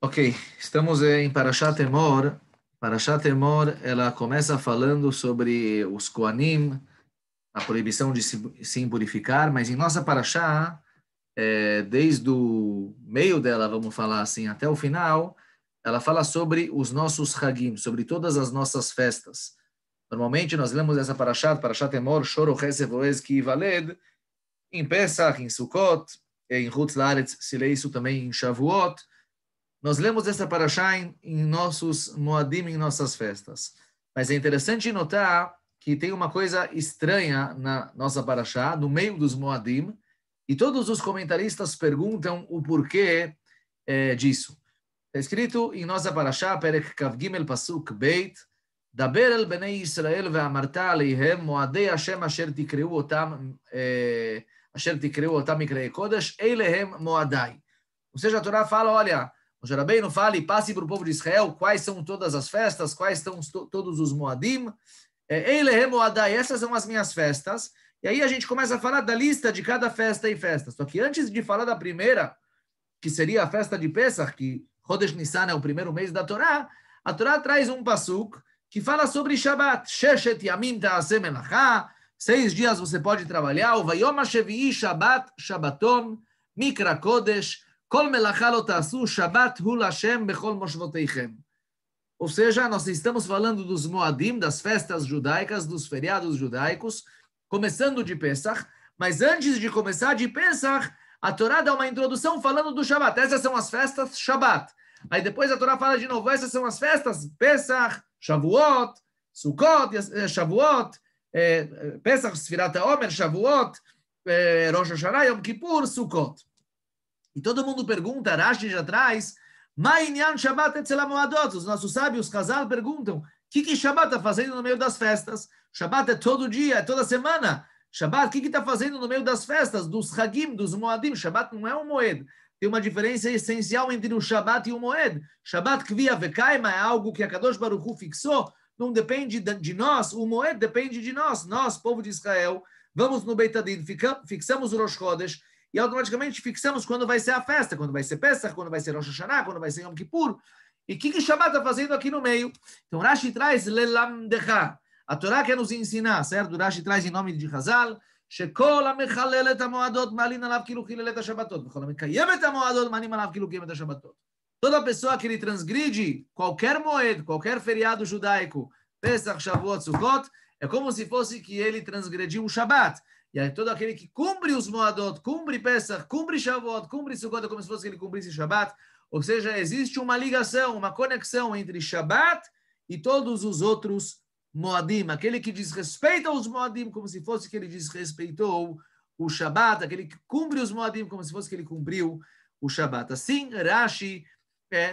Ok, estamos em Parashat Emor. Parashat Emor, ela começa falando sobre os Koanim, a proibição de se impurificar, mas em nossa Parashá, desde o meio dela, vamos falar assim, até o final, ela fala sobre os nossos Hagim, sobre todas as nossas festas. Normalmente nós lemos essa Parashat Emor, Shoro Chesed Voez Ki Yivaled, em Pesach, em Sukkot, em Chutz La'aretz, se lê isso também em Shavuot. Nós lemos essa paraxá em nossos Moadim, em nossas festas. Mas é interessante notar que tem uma coisa estranha na nossa paraxá, no meio dos Moadim, e todos os comentaristas perguntam o porquê disso. Está escrito em nossa paraxá, Perek Kav Gimel Pasuk Beit, Daber el Bnei Israel ve'amarta aleihem moadei Hashem asher tikreu otam mikrei kodesh, eilehem moadai. Ou seja, a Torá fala, olha, o Rabbeinu fala e passe para o povo de Israel quais são todas as festas, quais são todos os Moadim. Eilehem Moadai, essas são as minhas festas. E aí a gente começa a falar da lista de cada festa e festa. Só que antes de falar da primeira, que seria a festa de Pesach, que Chodesh Nissan é o primeiro mês da Torá, a Torá traz um pasuk que fala sobre Shabbat. Sheshet Yamim Ta'aseh Melachá, 6 dias você pode trabalhar. O Vayom HaShevi'i Shabbat Shabbaton Mikra Kodesh Kol melachá lo ta'asu, Shabbat hu Lashem bechol moshvoteichem. Ou seja, nós estamos falando dos Moadim, das festas judaicas, dos feriados judaicos, começando de Pesach, mas antes de começar de Pesach, a Torá dá uma introdução falando do Shabbat. Essas são as festas Shabbat. Aí depois a Torá fala de novo, essas são as festas Pesach, Shavuot, Sukkot, Shavuot, Pesach, Sfirat HaOmer, Shavuot, Rosh Hashanah, Yom Kippur, Sukkot. E todo mundo pergunta, Rashi já traz, Ma'inyan Shabbat etzel Moadot. Os nossos sábios, Chazal, perguntam, o que Shabbat está fazendo no meio das festas? Shabbat é todo dia, é toda semana. Shabbat, o que está fazendo no meio das festas, dos Hagim, dos Moadim? Shabbat não é um Moed. Tem uma diferença essencial entre o Shabbat e o Moed. Shabbat Kvia Vekaima é algo que a Kadosh Baruch Hu fixou, não depende de nós, o Moed depende de nós. Nós, povo de Israel, vamos no Beit Adin, fixamos o Rosh Chodesh, e automaticamente fixamos quando vai ser a festa, quando vai ser Pesach, quando vai ser Rosh Hashanah, quando vai ser Yom Kippur. E o que Shabbat está fazendo aqui no meio? Então Rashi traz Lelamdecha. A Torá quer nos ensinar, certo? Rashi traz em nome de Chazal, Shekol HaMechalel et HaMoadot malin alav kilu chilel et HaShabbatot, V'chol HaMekayem et HaMoadot malin alav kilu kiyem et HaShabbatot. Toda pessoa que ele transgride qualquer moed, qualquer feriado judaico, Pesach, Shavuot, Sukkot, é como se fosse que ele transgrediu o Shabbat. E aí todo aquele que cumpre os Moadot, cumpre Pesach, cumpre Shavuot, cumpre Sukkot, é como se fosse que ele cumprisse Shabbat. Ou seja, existe uma ligação, uma conexão entre Shabbat e todos os outros Moadim. Aquele que desrespeita os Moadim como se fosse que ele desrespeitou o Shabbat. Aquele que cumpre os Moadim como se fosse que ele cumpriu o Shabbat. Assim, Rashi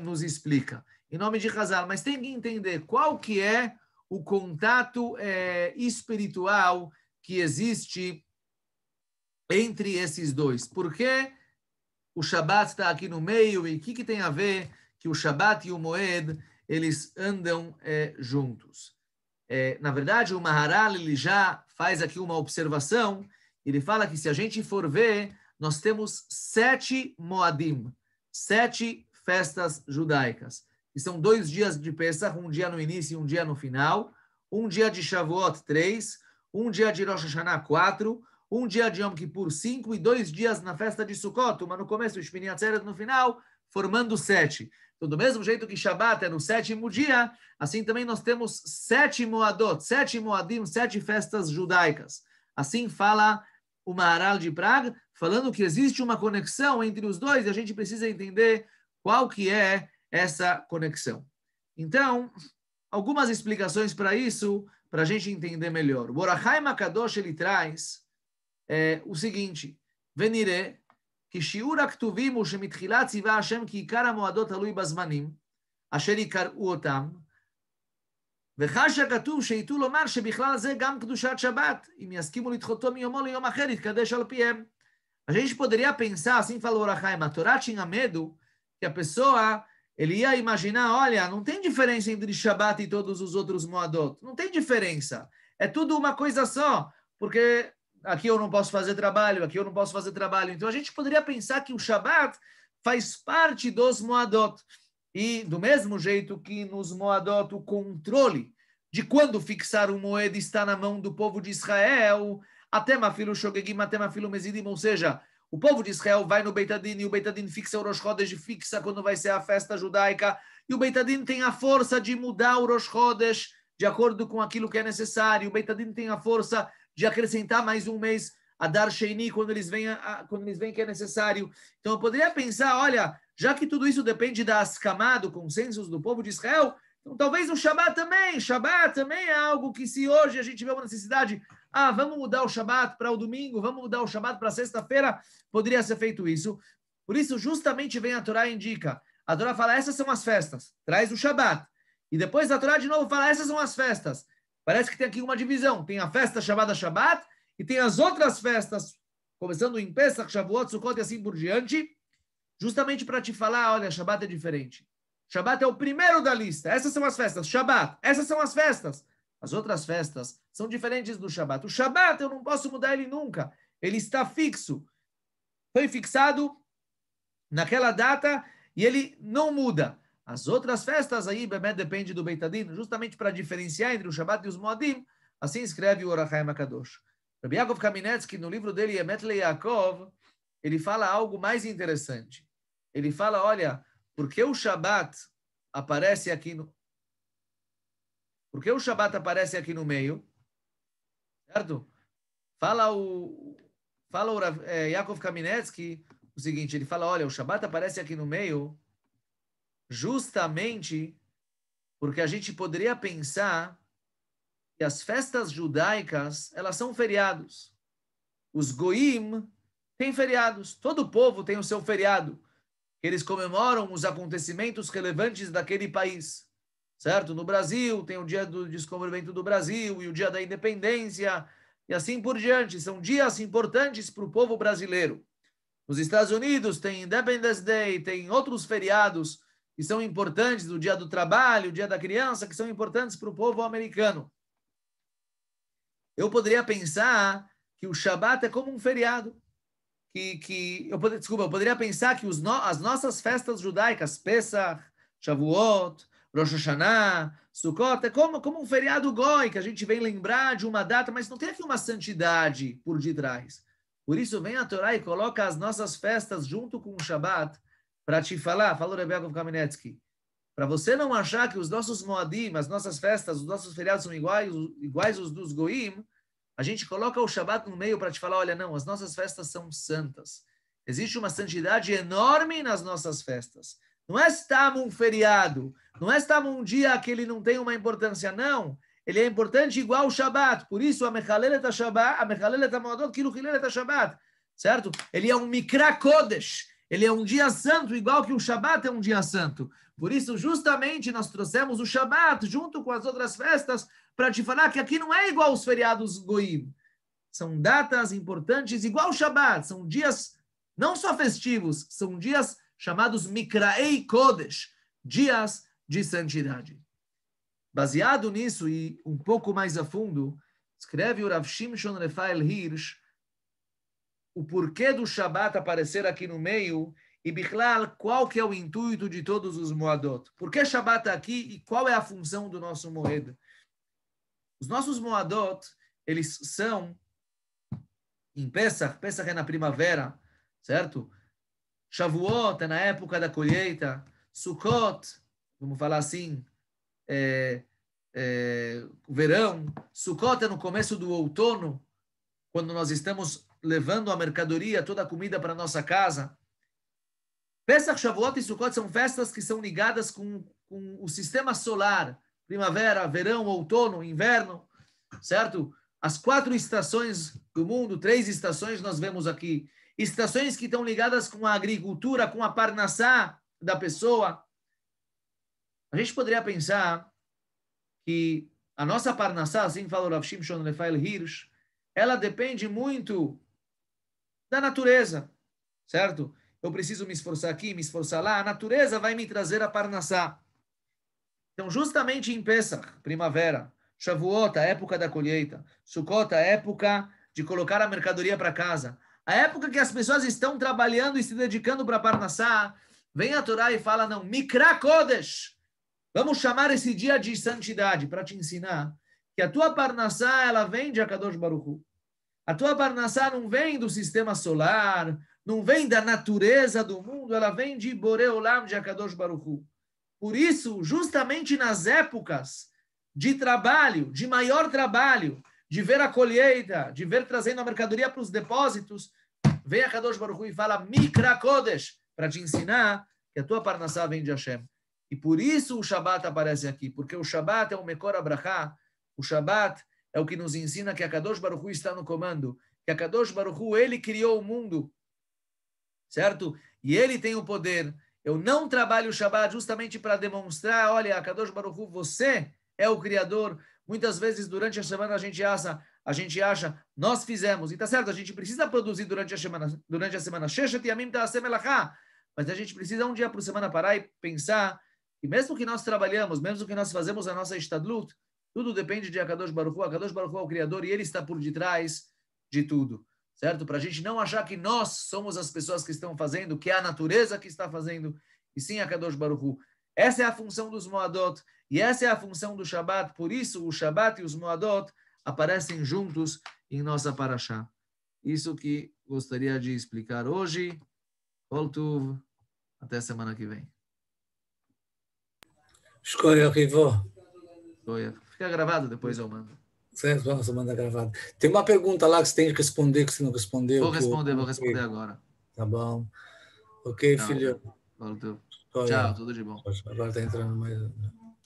nos explica. Em nome de Chazal. Mas tem que entender qual que é o contato espiritual que existe entre esses dois. Por que o Shabat está aqui no meio e o que tem a ver que o Shabat e o Moed, eles andam juntos? Na verdade, o Maharal ele já faz aqui uma observação. Ele fala que se a gente for ver, nós temos 7 Moadim, 7 festas judaicas, que são 2 dias de Pesach, um dia no início e um dia no final, um dia de Shavuot, 3, um dia de Rosh Hashanah, 4, um dia de Yom Kippur, 5, e 2 dias na festa de Sukkot, uma no começo e Shmini Atzeret no final, formando 7. Então, do mesmo jeito que Shabbat é no 7º dia, assim também nós temos 7 Moadot, 7 Moadim, 7 festas judaicas. Assim fala o Maharal de Praga, falando que existe uma conexão entre os dois, e a gente precisa entender qual que é essa conexão. Então, algumas explicações para isso, para a gente entender melhor. O Or HaChaim HaKadosh, ele traz o seguinte, Venire, que Shiur HaKtuvim הוא שמתחילה ציווה השם כי עיקר המועדות תלוי בזמנים, אשר יקראו אותם, וכך שכתוב שייטו לומר שבכלל זה גם קדושת שבת, אם יסכימו לדחותו מיומו ליום אחר, יתקדש על פיהם. A gente poderia pensar, assim falou Or HaChaim, a Torá tinha medo que a pessoa, ele ia imaginar, olha, não tem diferença entre Shabbat e todos os outros Moadot, não tem diferença, é tudo uma coisa só, porque aqui eu não posso fazer trabalho, aqui eu não posso fazer trabalho. Então a gente poderia pensar que o Shabbat faz parte dos Moadot. E do mesmo jeito que nos Moadot o controle de quando fixar um moeda está na mão do povo de Israel, até Mafilo Shogegim, até Mafilo Mezidim, ou seja, o povo de Israel vai no Beit Adin e o Beit Adin fixa o Rosh Chodesh, fixa quando vai ser a festa judaica, e o Beit Adin tem a força de mudar o Rosh Chodesh de acordo com aquilo que é necessário, o Beit Adin tem a força de acrescentar mais um mês a Dar Sheini quando eles veem que é necessário. Então eu poderia pensar, olha, já que tudo isso depende da askamá, do consenso do povo de Israel, então talvez o Shabat também é algo que se hoje a gente vê uma necessidade, vamos mudar o Shabat para o domingo, vamos mudar o Shabat para sexta-feira, poderia ser feito isso. Por isso, justamente vem a Torá e indica. A Torá fala, essas são as festas, traz o Shabat. E depois a Torá de novo fala, essas são as festas. Parece que tem aqui uma divisão. Tem a festa chamada Shabat e tem as outras festas, começando em Pesach, Shavuot, Sukkot e assim por diante, justamente para te falar, olha, Shabat é diferente. Shabat é o primeiro da lista. Essas são as festas. Shabat, essas são as festas. As outras festas são diferentes do Shabat. O Shabat eu não posso mudar ele nunca. Ele está fixo. Foi fixado naquela data e ele não muda. As outras festas aí, depende do Beit Adin, justamente para diferenciar entre o Shabat e os Moadim. Assim escreve o Or HaChaim HaKadosh. Rabbi Yaakov Kamenetsky, no livro dele, Emet LeYaakov, ele fala algo mais interessante. Ele fala, olha, por que o Shabat aparece aqui no... Por que o Shabat aparece aqui no meio? Certo? Fala o Yaakov Kamenetsky o seguinte, ele fala, olha, o Shabat aparece aqui no meio justamente porque a gente poderia pensar que as festas judaicas, elas são feriados. Os goim têm feriados. Todo povo tem o seu feriado. Eles comemoram os acontecimentos relevantes daquele país. Certo? No Brasil, tem o dia do descobrimento do Brasil e o dia da independência e assim por diante. São dias importantes para o povo brasileiro. Nos Estados Unidos tem Independence Day, tem outros feriados que são importantes, o dia do trabalho, o dia da criança, que são importantes para o povo americano. Eu poderia pensar que o Shabat é como um feriado. Eu poderia pensar que as nossas festas judaicas, Pesach, Shavuot, Rosh Hashanah, Sukkot, é como um feriado goi, que a gente vem lembrar de uma data, mas não tem aqui uma santidade por detrás. Por isso vem a Torá e coloca as nossas festas junto com o Shabat para te falar, falou Rabbi Yaakov Kamenetsky, para você não achar que os nossos Moadim, as nossas festas, os nossos feriados são iguais os dos Goim, a gente coloca o Shabat no meio para te falar, olha, não, as nossas festas são santas. Existe uma santidade enorme nas nossas festas. Não é estar um feriado, não é estar um dia que ele não tem uma importância, não. Ele é importante igual o Shabat. Por isso, a Mechalelet HaShabbat, a Mechalelet HaMoadot, Kilu Hilelet HaShabbat, certo? Ele é um Mikra Kodesh. Ele é um dia santo, igual que o Shabat é um dia santo. Por isso, justamente, nós trouxemos o Shabat junto com as outras festas para te falar que aqui não é igual os feriados Goim. São datas importantes igual o Shabat. São dias não só festivos, são dias chamados Mikraei Kodesh, dias de santidade. Baseado nisso e um pouco mais a fundo, escreve o Rav Shimshon Rafael Hirsch o porquê do Shabat aparecer aqui no meio e, Bichlal, qual que é o intuito de todos os Moadot. Por que Shabat está aqui e qual é a função do nosso Moed? Os nossos Moadot, eles são em Pesach é na primavera, certo? Shavuot é na época da colheita, Sukkot, vamos falar assim, o verão, Sukkot é no começo do outono, quando nós estamos levando a mercadoria, toda a comida para a nossa casa. Pesach, Shavuot e Sukkot são festas que são ligadas com o sistema solar, primavera, verão, outono, inverno, certo? As 4 estações do mundo, 3 estações nós vemos aqui. Estações que estão ligadas com a agricultura, com a parnassá da pessoa. A gente poderia pensar que a nossa parnassá, assim fala o Rav Shimshon Rafael Hirsch, ela depende muito da natureza, certo? Eu preciso me esforçar aqui, me esforçar lá, a natureza vai me trazer a parnassá. Então, justamente em Pesach, primavera, Shavuot, a época da colheita, Sukkot, a época de colocar a mercadoria para casa, a época que as pessoas estão trabalhando e se dedicando para a parnassá, vem a Torá e fala, não, Mikra Kodesh. Vamos chamar esse dia de santidade para te ensinar que a tua Parnassá, ela vem de Akadosh Baruch Hu. A tua Parnassá não vem do sistema solar, não vem da natureza do mundo, ela vem de Borei Olam, de Akadosh Baruch Hu. Por isso, justamente nas épocas de trabalho, de maior trabalho, de ver a colheita, de ver trazendo a mercadoria para os depósitos, vem a Kadosh Baruch Hu e fala Mikra Kodesh, para te ensinar que a tua Parnassá vem de Hashem. E por isso o Shabat aparece aqui, porque o Shabat é o Mekor Abrahá, o Shabat é o que nos ensina que a Kadosh Baruch Hu está no comando, que a Kadosh Baruch Hu, ele criou o mundo, certo? E ele tem o poder. Eu não trabalho o Shabat justamente para demonstrar, olha, a Kadosh Baruch Hu, você é o Criador. Muitas vezes, durante a semana, a gente acha, nós fizemos. E tá certo, a gente precisa produzir durante a semana. Mas a gente precisa um dia por semana parar e pensar que mesmo que nós trabalhamos, mesmo que nós fazemos a nossa Ishtadlut, tudo depende de Akadosh Baruch Hu. Akadosh Baruch Hu é o Criador e Ele está por detrás de tudo. Certo? Para a gente não achar que nós somos as pessoas que estão fazendo, que é a natureza que está fazendo, e sim a Kadosh Baruch Hu. Essa é a função dos Moadot, e essa é a função do Shabat. Por isso, o Shabat e os Moadot aparecem juntos em nossa Parashá. Isso que gostaria de explicar hoje. Kol Tuv. Até semana que vem. Escolha, Rivó. Fica gravado, depois eu mando. Certo, vamos mandar gravado. Tem uma pergunta lá que você tem que responder, que você não respondeu. Vou responder agora. Tá bom. Ok, Tchau, filho. Tchau, tudo de bom. Agora está entrando mais...